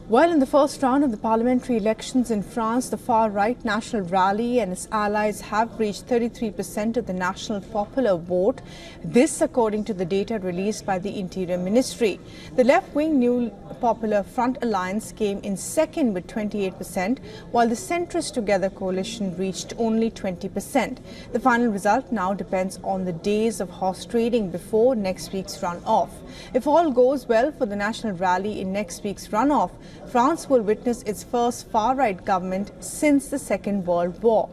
Well, in the first round of the parliamentary elections in France, the far-right National Rally and its allies have reached 33% of the national popular vote. This, according to the data released by the Interior Ministry. The left-wing New Popular Front Alliance came in second with 28%, while the Centrist Together coalition reached only 20%. The final result now depends on the days of horse trading before next week's runoff. If all goes well for the National Rally in next week's runoff, France will witness its first far-right government since the Second World War.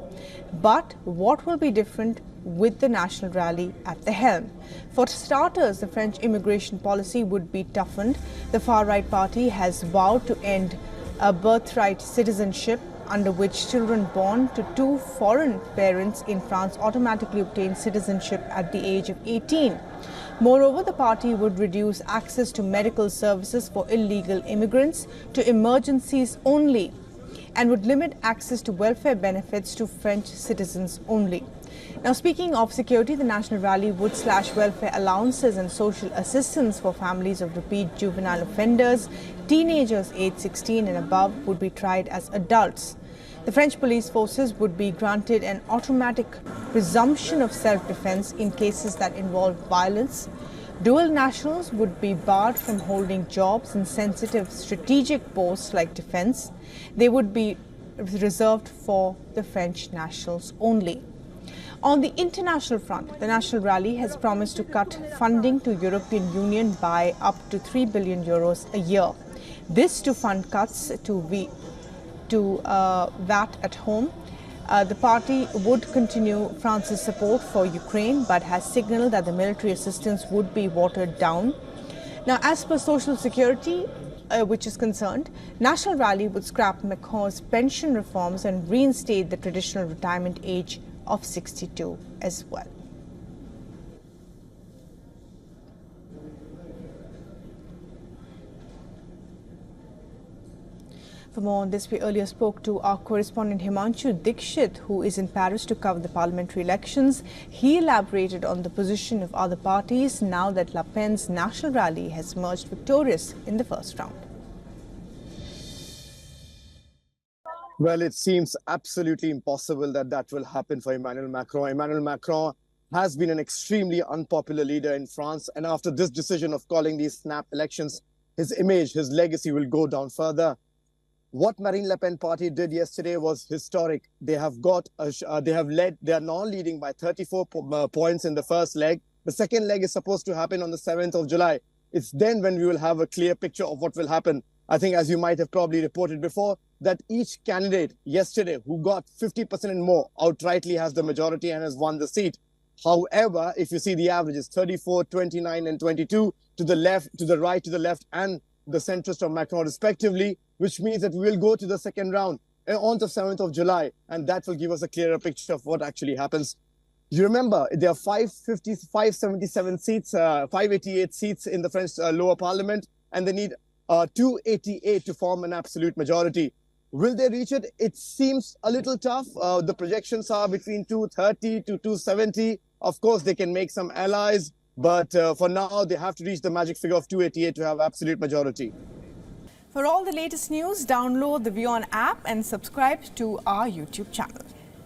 But what will be different with the National Rally at the helm? For starters, the French immigration policy would be toughened. The far-right party has vowed to end a birthright citizenship under which children born to two foreign parents in France automatically obtain citizenship at the age of 18. Moreover, the party would reduce access to medical services for illegal immigrants to emergencies only and would limit access to welfare benefits to French citizens only. Now, speaking of security, the National Rally would slash welfare allowances and social assistance for families of repeat juvenile offenders. Teenagers aged 16 and above would be tried as adults. The French police forces would be granted an automatic presumption of self-defense in cases that involve violence. Dual nationals would be barred from holding jobs in sensitive strategic posts like defense. They would be reserved for the French nationals only. On the international front, the National Rally has promised to cut funding to European Union by up to 3 billion euros a year. This to fund cuts to VAT at home. The party would continue France's support for Ukraine, but has signaled that the military assistance would be watered down. Now, as per Social Security, which is concerned, National Rally would scrap Macron's pension reforms and reinstate the traditional retirement age of 62 as well. For more on this, we earlier spoke to our correspondent Himanshu Dikshit, who is in Paris to cover the parliamentary elections. He elaborated on the position of other parties now that Le Pen's National Rally has emerged victorious in the first round. Well, it seems absolutely impossible that that will happen for Emmanuel Macron. Emmanuel Macron has been an extremely unpopular leader in France, and after this decision of calling these snap elections, his image, his legacy will go down further. What Marine Le Pen party did yesterday was historic. They are now leading by 34 points in the first leg. The second leg is supposed to happen on the 7th of July. It's then when we will have a clear picture of what will happen. I think, as you might have probably reported before, that each candidate yesterday who got 50% and more outrightly has the majority and has won the seat. However, if you see the averages, 34, 29 and 22 to the left, to the right, to the left and the centrist of Macron respectively, which means that we will go to the second round on the 7th of July, and that will give us a clearer picture of what actually happens. You remember, there are 577 seats, 588 seats in the French lower parliament, and they need 288 to form an absolute majority. Will they reach it? It seems a little tough. The projections are between 230 to 270. Of course, they can make some allies, but for now, they have to reach the magic figure of 288 to have absolute majority. For all the latest news, download the WION app and subscribe to our YouTube channel.